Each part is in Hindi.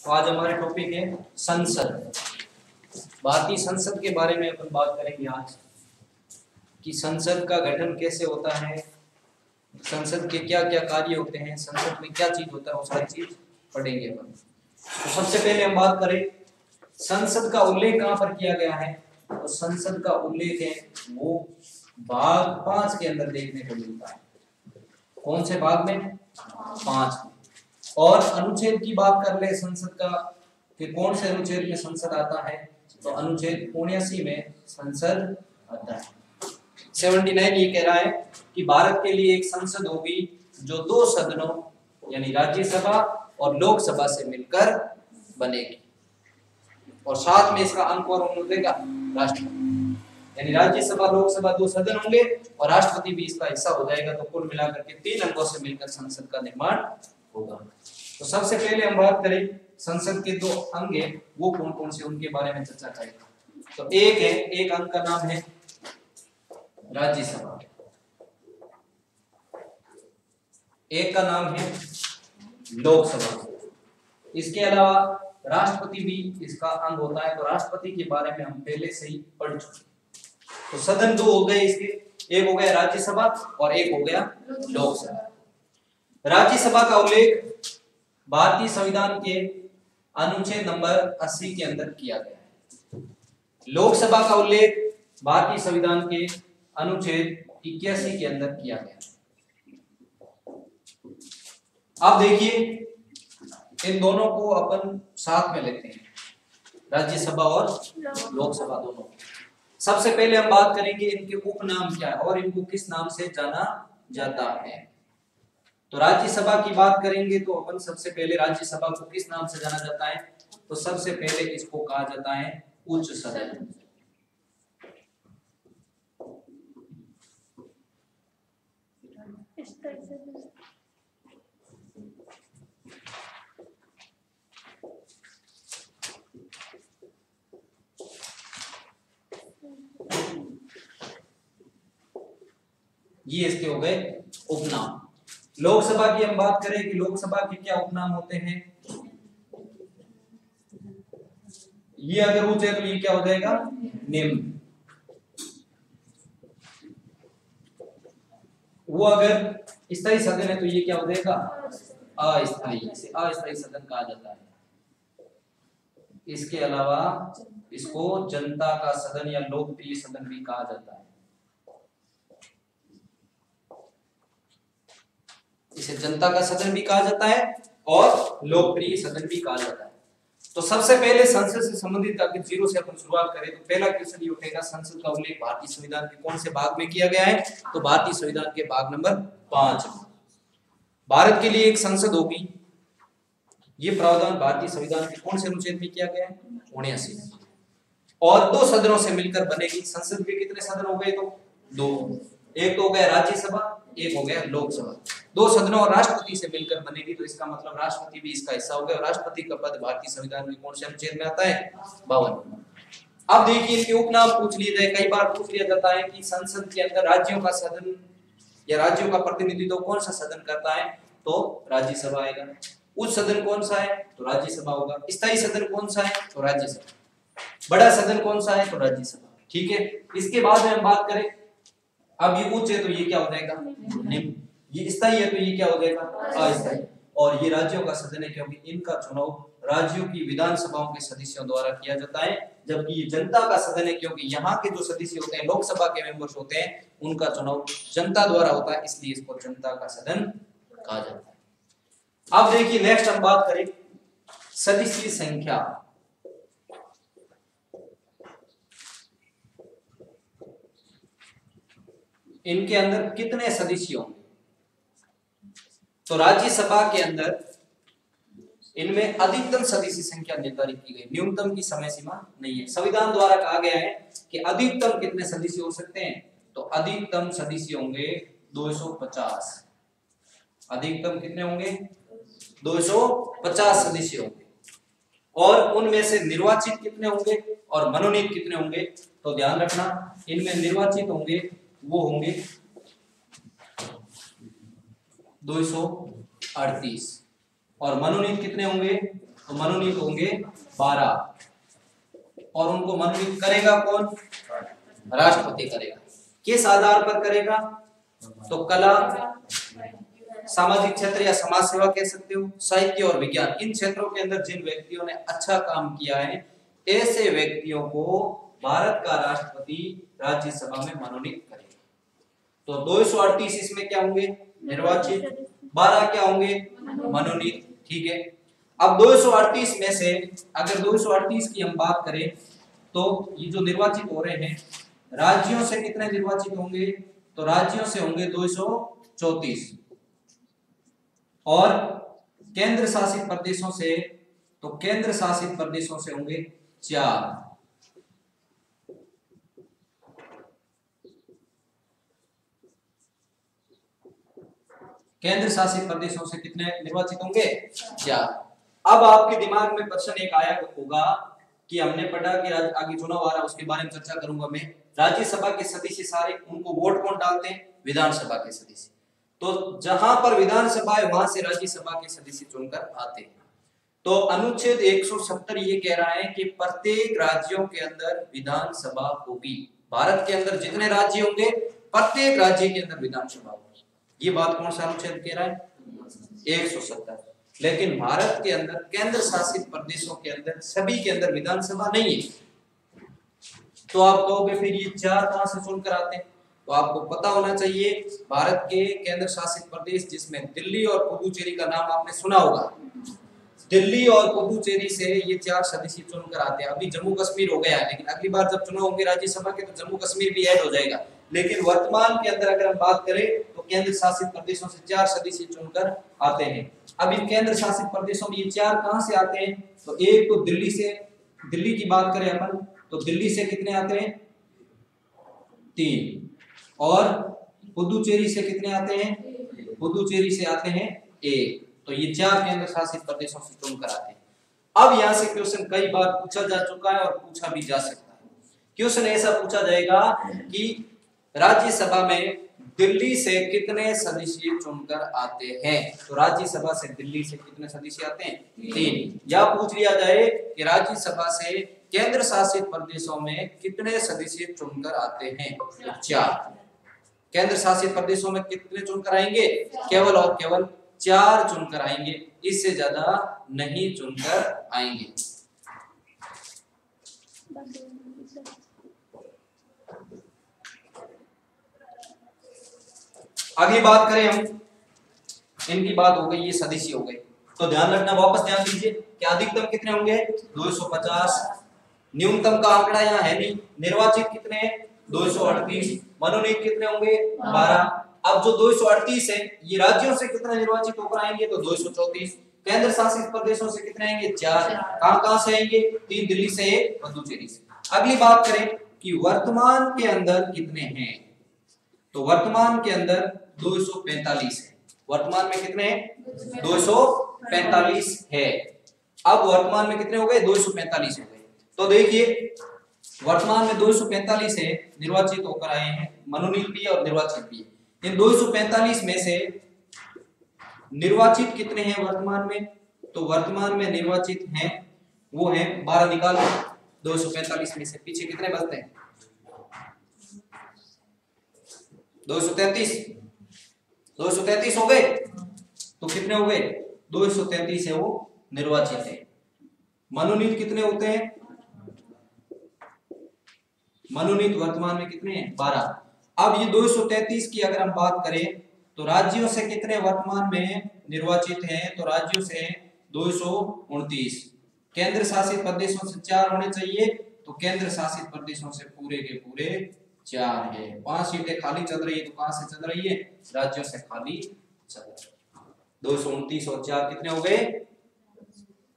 तो आज हमारे टॉपिक है संसद। भारतीय संसद के बारे में अपन बात करेंगे आज कि संसद का गठन कैसे होता है, संसद के क्या क्या कार्य होते हैं, संसद में क्या चीज होता है, वो सारी चीज पढ़ेंगे अपन। तो सबसे पहले हम बात करें संसद का उल्लेख कहाँ पर किया गया है। तो संसद का उल्लेख है वो भाग 5 के अंदर देखने को मिलता है। कौन से भाग में? 5 में। और अनुच्छेद की बात कर ले संसद का कि कौन से अनुच्छेद में संसद आता है, तो अनुच्छेद 79 में संसद आता है। 79 ये कह रहा है कि भारत के लिए एक संसद होगी जो 2 सदनों यानी राज्यसभा और लोकसभा से मिलकर बनेगी, और साथ में इसका अंक और होगा राष्ट्रपति, यानी राज्यसभा लोकसभा 2 सदन होंगे और राष्ट्रपति भी इसका हिस्सा हो जाएगा। तो कुल मिलाकर के 3 अंगों से मिलकर संसद का निर्माण होगा। तो सबसे पहले हम बात करें संसद के 2 अंग है वो कौन कौन से, उनके बारे में चर्चा करेंगे। तो एक अंग का नाम है राज्यसभा, एक का नाम है लोकसभा। इसके अलावा राष्ट्रपति भी इसका अंग होता है। तो राष्ट्रपति के बारे में हम पहले से ही पढ़ चुके। तो सदन 2 हो गए इसके, एक हो गया राज्यसभा और एक हो गया लोकसभा। राज्यसभा का उल्लेख भारतीय संविधान के अनुच्छेद नंबर 80 के अंदर किया गया है। लोकसभा का उल्लेख भारतीय संविधान के अनुच्छेद 81 के अंदर किया गया है। अब देखिए इन दोनों को अपन साथ में लेते हैं, राज्यसभा और लोकसभा दोनों। सबसे पहले हम बात करेंगे इनके उपनाम क्या है और इनको किस नाम से जाना जाता है। तो राज्यसभा की बात करेंगे तो अपन सबसे पहले राज्यसभा को किस नाम से जाना जाता है, तो सबसे पहले इसको कहा जाता है उच्च सदन। ये इसके हो गए उपनाम। लोकसभा की हम बात करें कि लोकसभा के क्या उपनाम होते हैं। ये अगर उच्च है तो ये क्या हो जाएगा? निम्न। वो अगर स्थायी सदन है तो ये क्या हो जाएगा? अस्थायी। इसे अस्थायी सदन कहा जाता है। इसके अलावा इसको जनता का सदन या लोकप्रिय सदन भी कहा जाता है। इसे जनता का सदन भी कहा जाता है और लोकप्रिय सदन भी कहा जाता है। तो सबसे पहले संसद से संबंधित अगर 0 से अपन शुरुआत करें तो पहला क्वेश्चन ये उठेगा संसद का उल्लेख भारतीय संविधान के कौन से भाग में किया गया है, तो भारतीय संविधान के भाग नंबर 5 में। भारत के लिए एक संसद होगी, ये प्रावधान भारतीय संविधान के कौन से अनुच्छेद में किया गया है? 79 में। और 2 सदनों से मिलकर बनेगी। संसद के कितने सदन हो गए? तो 2। एक तो हो गया राज्यसभा, एक हो गया लोकसभा। 2 सदनों और राष्ट्रपति से मिलकर बनेगी। तो इसका मतलब राष्ट्रपति भी इसका हिस्सा हो गया। और राष्ट्रपति का पद भारतीय संविधान में कौन से अनुच्छेद में आता है? 52। अब देखिए इनके उपनाम पूछ लिए जाए, कई बार पूछ लिया जाता है कि संसद के अंदर राज्यों का सदन या राज्यों का प्रतिनिधित्व कौन सा सदन करता है, तो राज्यसभा आएगा। उच्च सदन कौन सा है? तो राज्यसभा होगा। स्थायी सदन कौन सा है? तो राज्यसभा। बड़ा सदन कौन सा है? तो राज्यसभा। ठीक है। इसके बाद में हम बात करें, अब ये उच्च है तो ये क्या हो जाएगा? निम्न। ये स्थायी है तो ये क्या हो जाएगा? अस्थायी। और ये राज्यों का सदन है क्योंकि इनका चुनाव राज्यों की विधानसभाओं के सदस्यों द्वारा किया जाता है, जबकि ये जनता का सदन है क्योंकि यहाँ के जो सदस्य होते हैं, लोकसभा के मेंबर्स होते हैं, उनका चुनाव जनता द्वारा होता है, इसलिए इसको जनता का सदन कहा जाता है। अब देखिए नेक्स्ट हम बात करें सदस्य संख्या। इनके अंदर कितने सदस्य होंगे? तो राज्यसभा के अंदर इनमें अधिकतम सदस्य संख्या निर्धारित की गई, न्यूनतम की समय सीमा नहीं है। संविधान द्वारा कहा गया है कि अधिकतम कितने सदस्य हो सकते हैं, तो अधिकतम सदस्य होंगे 250। अधिकतम कितने होंगे? 250 सदस्य होंगे। और उनमें से निर्वाचित कितने होंगे और मनोनीत कितने होंगे? तो ध्यान रखना, इनमें निर्वाचित होंगे वो होंगे 238 और मनोनीत कितने होंगे? तो मनोनीत होंगे 12 और उनको मनोनीत करेगा कौन? राष्ट्रपति करेगा। किस आधार पर करेगा? तो कला, सामाजिक क्षेत्र या समाज सेवा कह सकते हो, साहित्य और विज्ञान, इन क्षेत्रों के अंदर जिन व्यक्तियों ने अच्छा काम किया है ऐसे व्यक्तियों को भारत का राष्ट्रपति राज्यसभा में मनोनीत करेगा। तो 238 इसमें क्या होंगे? निर्वाचित। 12 क्या होंगे? मनोनीत। ठीक है, अब 238 में से अगर 238 की हम बात करें तो ये जो निर्वाचित हो रहे हैं राज्यों से कितने निर्वाचित होंगे? तो राज्यों से होंगे 234 और केंद्र शासित प्रदेशों से, तो केंद्र शासित प्रदेशों से होंगे 4। केंद्र शासित प्रदेशों से कितने निर्वाचित होंगे? 4। अब आपके दिमाग में प्रश्न एक आया होगा कि हमने पढ़ा कि आगे चुनाव आ रहा है, उसके बारे में चर्चा करूंगा मैं। राज्यसभा के सदस्य सारे, उनको वोट कौन डालते हैं? विधानसभा के सदस्य। तो जहां पर विधानसभा है वहां से राज्यसभा के सदस्य चुनकर आते हैं। तो अनुच्छेद 170 ये कह रहा है कि प्रत्येक राज्यों के अंदर विधानसभा होगी। भारत के अंदर जितने राज्य होंगे प्रत्येक राज्य के अंदर विधानसभा होगी। ये बात कौन सा अनुच्छेद कह रहा है? 170। लेकिन भारत के अंदर केंद्र शासित प्रदेशों के अंदर सभी के अंदर विधानसभा नहीं है। तो आप कहोगे फिर ये 4 कहां से चुनकर आते हैं? तो आपको पता होना चाहिए भारत के केंद्र शासित प्रदेश जिसमें दिल्ली और पुडुचेरी का नाम आपने सुना होगा, दिल्ली और पुडुचेरी से ये 4 सदस्य चुनकर आते हैं। अभी जम्मू कश्मीर हो गया है, लेकिन अगली बार जब चुनाव होंगे राज्यसभा के तो जम्मू कश्मीर भी ऐड हो जाएगा। लेकिन वर्तमान के अंदर अगर हम बात करें तो केंद्र शासित प्रदेशों से 4 सदस्य चुनकर आते हैं। अब इन केंद्र शासित प्रदेशों में ये 4 कहां से आते हैं? तो एक तो दिल्ली से, दिल्ली की बात करें अपन तो दिल्ली से कितने आते हैं? 3। और पुडुचेरी से कितने आते हैं? पुडुचेरी से आते हैं 1। तो ये 4 केंद्र शासित प्रदेशों से चुनकर आते हैं। अब यहां से क्वेश्चन कई बार पूछा जा चुका है और पूछा भी जा सकता है। क्वेश्चन ऐसा पूछा जाएगा कि राज्यसभा में दिल्ली से कितने सदस्य चुनकर आते हैं? तो राज्यसभा से दिल्ली से कितने सदस्य आते हैं? 3। या पूछ लिया जाए कि राज्यसभा से केंद्र शासित प्रदेशों में कितने सदस्य चुनकर आते हैं? 4। केंद्र शासित प्रदेशों में कितने चुनकर आएंगे? केवल और केवल 4 चुनकर आएंगे, इससे ज्यादा नहीं चुनकर आएंगे। अगली बात करें हम, इनकी बात हो गई, ये सदस्य हो गए। तो ध्यान रखना, वापस ध्यान दीजिए कि अधिकतम कितने होंगे? 250। न्यूनतम का आंकड़ा यहाँ है नहीं। निर्वाचित कितने? 238। मनोनीत कितने होंगे? 12। अब जो 238 है ये राज्यों से कितने निर्वाचित होकर आएंगे? तो 234। केंद्र शासित प्रदेशों से कितने आएंगे? 4। कहां से आएंगे? 3 दिल्ली से, 1 पुडुचेरी से। अगली बात करें कि वर्तमान के अंदर कितने हैं? तो वर्तमान के अंदर 245 है। वर्तमान में कितने हैं? 245 है। अब वर्तमान में कितने हो गए? 245 हो गए। तो देखिए वर्तमान में 245 है, निर्वाचित होकर आए हैं, मनोनीत भी और निर्वाचित भी। इन 245 में से निर्वाचित कितने हैं वर्तमान में? तो वर्तमान में निर्वाचित हैं वो हैं 12 निकालो 245 में से, पीछे कितने बचते हैं? 233। 233 हो गए। तो कितने हो गए? 233 है वो निर्वाचित है। मनोनीत कितने होते हैं? मनोनीत वर्तमान में कितने हैं? 12। अब ये 233 की अगर हम बात करें तो राज्यों से कितने वर्तमान में निर्वाचित हैं? तो राज्यों से 229। केंद्र शासित प्रदेशों से 4 होने चाहिए, तो केंद्र शासित प्रदेशों से पूरे के पूरे 4 है। 5 सीटें खाली चल रही है, तो कहां से चल रही है? राज्यों से खाली चल रही है। 229 और 4 कितने हो गए?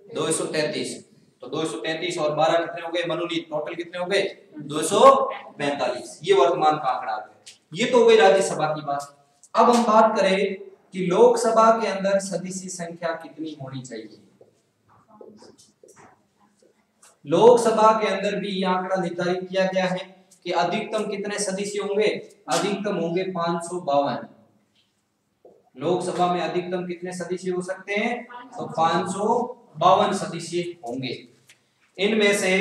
233। तो 233 और 12 कितने हो गए? मनोनीत। टोटल कितने हो गए? 245। ये वर्तमान का आंकड़ा है। ये तो हो गई राज्यसभा की बात। अब हम बात करें कि लोकसभा के अंदर सदस्य संख्या कितनी होनी चाहिए। लोकसभा के अंदर भी यह आंकड़ा निर्धारित किया गया है कि अधिकतम कितने सदस्य होंगे? अधिकतम होंगे 552। लोकसभा में अधिकतम कितने सदस्य हो सकते हैं? तो 52 सदस्य होंगे। इनमें से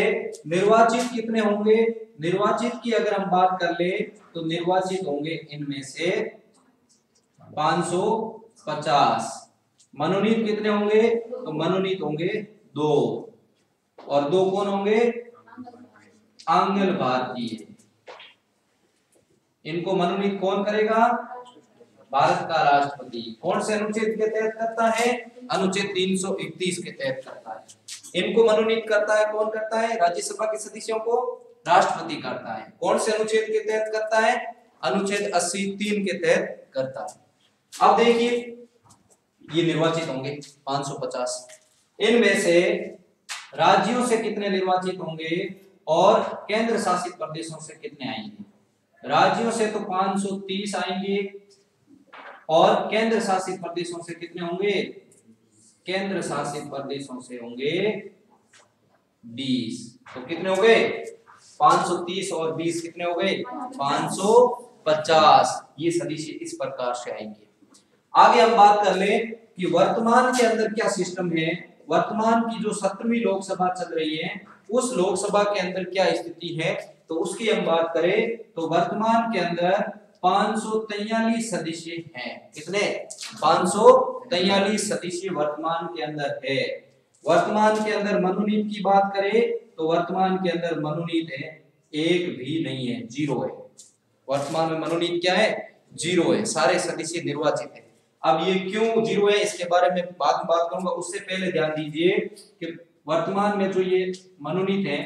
निर्वाचित कितने होंगे? निर्वाचित की अगर हम बात कर ले तो निर्वाचित होंगे इनमें से 550। मनोनीत कितने होंगे? तो मनोनीत होंगे 2, और 2 कौन होंगे? आंग्ल भारतीय। इनको मनोनीत कौन करेगा? भारत का राष्ट्रपति। कौन से अनुच्छेद के तहत करता है? अनुच्छेद 331 के तहत करता है। इनको मनोनीत करता है कौन करता है? राज्यसभा के सदस्यों को राष्ट्रपति करता है। कौन से अनुच्छेद के तहत करता है? अनुच्छेद 80(3) के तहत करता है। अब देखिए ये निर्वाचित होंगे 550। इनमें से राज्यों से कितने निर्वाचित होंगे और केंद्र शासित प्रदेशों से कितने आएंगे? राज्यों से तो 530 आएंगे और केंद्र शासित प्रदेशों से कितने होंगे? केंद्र शासित प्रदेशों से होंगे 20। तो कितने हो गए? 530 और 20 कितने हो गए? 550। ये सदस्य इस प्रकार से आएंगे। आगे हम बात कर ले कि वर्तमान के अंदर क्या सिस्टम है। वर्तमान की जो 17वीं लोकसभा चल रही है उस लोकसभा के अंदर क्या स्थिति है, तो उसकी हम बात करें तो वर्तमान के अंदर 543 सदस्य हैं। कितने? 543 सदस्य वर्तमान के अंदर है। वर्तमान के अंदर मनोनीत की बात करें तो वर्तमान के अंदर मनोनीत है एक भी नहीं है, 0 है। वर्तमान में मनोनीत क्या है? 0 है। सारे सदस्य निर्वाचित है। अब ये क्यों 0 है इसके बारे में बाद में बात करूंगा। उससे पहले ध्यान दीजिए कि वर्तमान में जो ये मनोनीत है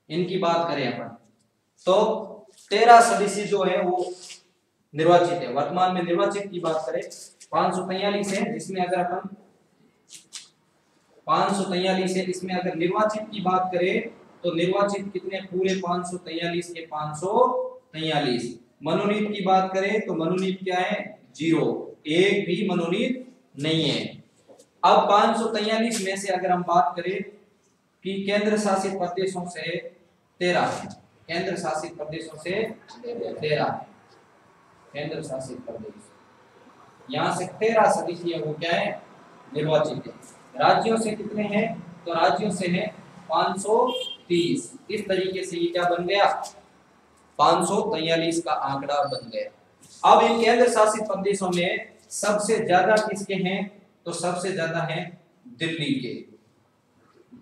इनकी बात करें अपन तो 13 सदस्य जो है वो निर्वाचित है। वर्तमान में निर्वाचित की बात करें 543 है, जिसमें अगर अपन 543 है, इसमें अगर निर्वाचित की बात करें तो निर्वाचित कितने? पूरे 543 के 543। मनोनीत की बात करें तो मनोनीत क्या है? 0, एक भी मनोनीत नहीं है। अब 543 में से अगर हम बात करें कि केंद्र शासित प्रदेशों से 13 है, केंद्र शासित प्रदेशों से 13 है, केंद्र शासित प्रदेश यहाँ से 13 सदस्य वो क्या है? निर्वाचित है। राज्यों से कितने हैं? तो राज्यों से है 530। इस तरीके से ये क्या बन गया? 543 का आंकड़ा बन गया। अब इन केंद्र शासित प्रदेशों में सबसे ज्यादा किसके हैं? तो सबसे ज्यादा है दिल्ली के।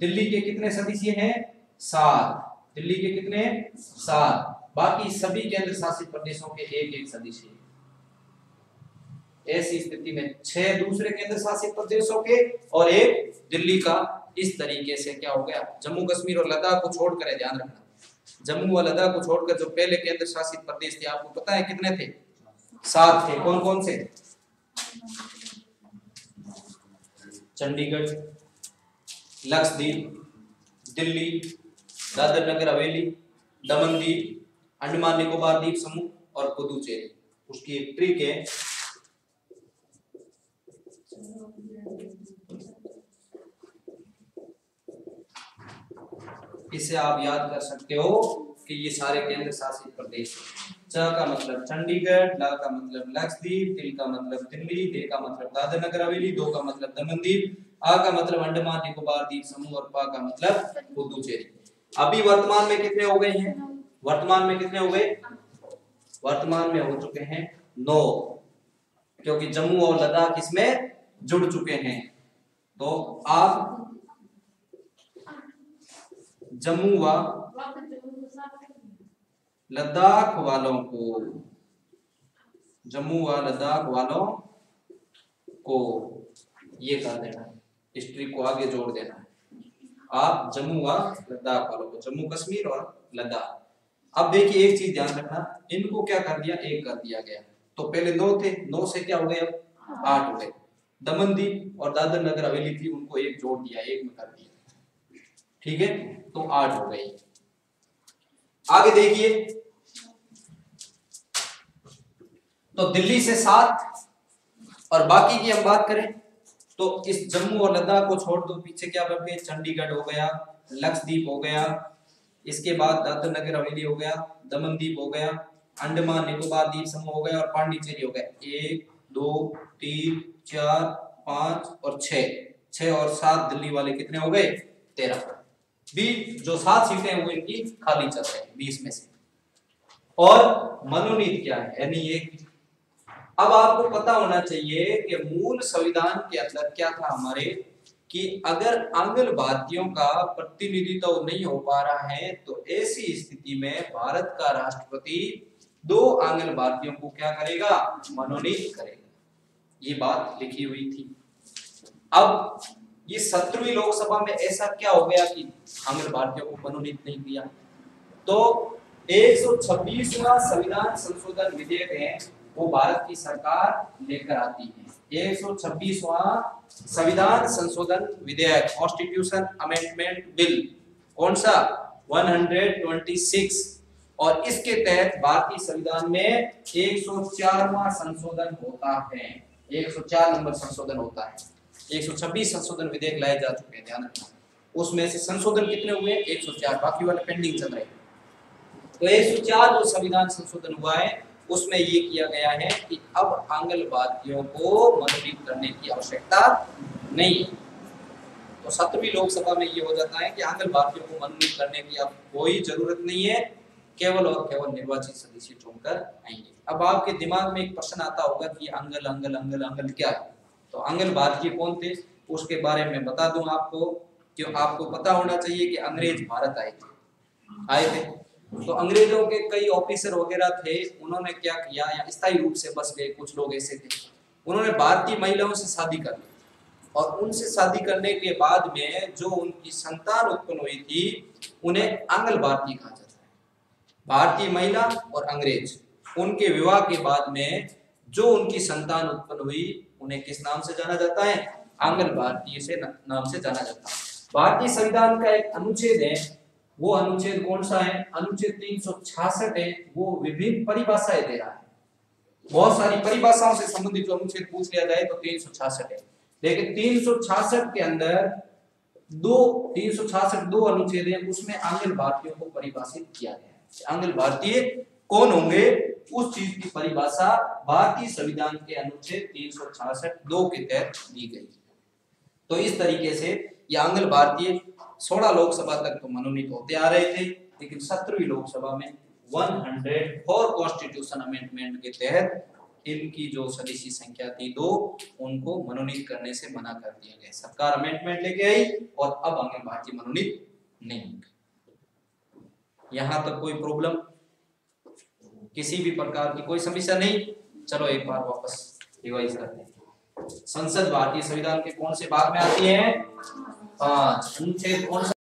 दिल्ली के कितने सदस्य हैं? 7। दिल्ली के कितने? 7। बाकी सभी केंद्र शासित प्रदेशों के एक एक सदस्य। ऐसी स्थिति में 6 दूसरे केंद्र शासित प्रदेशों के और एक दिल्ली का। इस तरीके से क्या हो गया? जम्मू कश्मीर और लद्दाख को छोड़कर, ध्यान रखना, जम्मू और लद्दाख को छोड़कर जो पहले केंद्र शासित प्रदेश थे आपको पता है कितने थे? 7 थे। कौन कौन से? चंडीगढ़, लक्षद्वीप, दिल्ली, दादर नगर हवेली, दमन द्वीप, अंडमान निकोबार द्वीप समूह और पुदुचेरी। उसकी एक ट्रिक है, इसे आप याद कर सकते हो कि ये सारे केंद्र शासित प्रदेश हैं। च का मतलब चंडीगढ़, ला का मतलब लक्षद्वीप, दिल का मतलब दिल्ली, दे का मतलब दादर नगर हवेली, दो का मतलब दमन द्वीप, आ का मतलब अंडमान निकोबार द्वीप समूह और पा का मतलब पुदुचेरी। अभी वर्तमान में कितने हो गए हैं? वर्तमान में कितने हो गए? वर्तमान में हो चुके हैं 9, क्योंकि जम्मू और लद्दाख इसमें जुड़ चुके हैं। तो आप जम्मू व लद्दाख वालों को, जम्मू व लद्दाख वालों को ये कर देना है, हिस्ट्री को आगे जोड़ देना है। आप जम्मू व लद्दाख वालों को, जम्मू कश्मीर और लद्दाख। अब देखिए एक चीज ध्यान रखना, इनको क्या कर दिया? 1 कर दिया गया। तो पहले 9 थे, 9 से क्या हो गए? अब 8 हो गए। दमन द्वीप और दादर नगर हवेली थी, उनको 1 जोड़ दिया, 1 में कर दिया। ठीक है, तो 8 हो गई। आगे देखिए, तो दिल्ली से 7 और बाकी की हम बात करें तो इस जम्मू और लद्दाख को छोड़ दो, पीछे क्या बन गए? चंडीगढ़ हो गया, लक्षद्वीप हो गया, इसके बाद दादर नगर हवेली हो गया, दमन द्वीप हो गया, अंडमान निकोबार द्वीप समूह हो गया और पांडिचेरी हो गया। 1 2 3 4 5 और 6 6 और 7 दिल्ली वाले कितने हो गए 13। बी जो 7 सीटें हैं वो इनकी खाली चल रही है 20 में से। और मनोनीत क्या है यानी एक। अब आपको पता होना चाहिए कि मूल संविधान के अंदर क्या था हमारे कि अगर आंग्ल भारतीयों का प्रतिनिधित्व नहीं हो पा रहा है तो ऐसी स्थिति में भारत का राष्ट्रपति 2 आंग्ल भारतीयों को क्या करेगा मनोनीत करेगा। ये बात लिखी हुई थी। अब ये 17वीं लोकसभा में ऐसा क्या हो गया कि आंग्ल भारतीयों को मनोनीत नहीं किया। तो 126वां संविधान संशोधन विधेयक है वो भारत की सरकार लेकर आती है। 126वां संविधान संशोधन विधेयक कॉन्स्टिट्यूशन अमेंडमेंट बिल कौन सा 126 और इसके तहत भारतीय संविधान में 104वां संशोधन होता है। 104 नंबर संशोधन होता है। 126 संशोधन विधेयक लाए जा चुके हैं ध्यान रखना। उसमें से संशोधन कितने हुए 104 बाकी वाले पेंडिंग चल रहे हैं। तो 104 जो संविधान संशोधन हुआ है उसमें ये किया गया है कि अब आंग्ल भारतीयों को मनोनीत करने की आवश्यकता नहीं है। तो 17वीं लोकसभा में ये हो जाता है कि आंग्ल भारतीयों को मनोनीत करने की अब कोई जरूरत नहीं है, केवल और केवल निर्वाचित सदस्य चुनकर आएंगे। अब आपके दिमाग में एक प्रश्न आता होगा कि आंग्ल आंग्ल आंग्ल आंग्ल क्या है। तो आंग्ल भारतीय कौन थे उसके बारे में बता दूं आपको, क्यों आपको पता होना चाहिए कि अंग्रेज भारत आए थे। तो अंग्रेजों के कई ऑफिसर वगैरह थे, उन्होंने क्या किया या स्थायी रूप से बस गए, कुछ लोग ऐसे थे उन्होंने भारतीय महिलाओं से शादी कर ली और उनसे शादी करने के बाद में जो उनकी संतान उत्पन्न हुई थी उन्हें आंग्ल भारतीय कहा जाता है। भारतीय महिला और अंग्रेज उनके विवाह के बाद में जो उनकी संतान उत्पन्न हुई उन्हें किस नाम से जाना जाता है आंग्ल भारतीय से नाम से जाना जाता है। भारतीय संविधान का एक अनुच्छेद है, वो अनुच्छेद कौन सा है अनुच्छेद 366 है, वो विभिन्न परिभाषाएं दे रहा है। बहुत सारी परिभाषाओं से संबंधित जो अनुच्छेद पूछ लिया जाए तो 366 है, लेकिन 366 के अंदर 366 दो अनुच्छेद है उसमें आंग्ल भारतीयों को परिभाषित किया गया है। आंग्ल भारतीय कौन होंगे उस चीज की परिभाषा भारतीय संविधान के अनुच्छेद 366 दो के तहत दी गई। तो इस तरीके से ये आंग्ल भारतीय 16 लोकसभा तक तो मनोनीत होते आ रहे थे, लेकिन 17वीं लोकसभा में 104 कॉन्स्टिट्यूशन अमेंडमेंट के तहत इनकी जो सदस्य संख्या थी 2 उनको मनोनीत करने से मना कर दिया गया। सरकार अमेंडमेंट लेके आई और अब आंग्ल भारतीय मनोनीत नहीं होंगे। यहां तक कोई प्रॉब्लम, किसी भी प्रकार की कोई समस्या नहीं। चलो एक बार वापस रिवाइज करते हैं। संसद भारतीय संविधान के कौन से भाग में आती है 5 अनुच्छेद कौन सा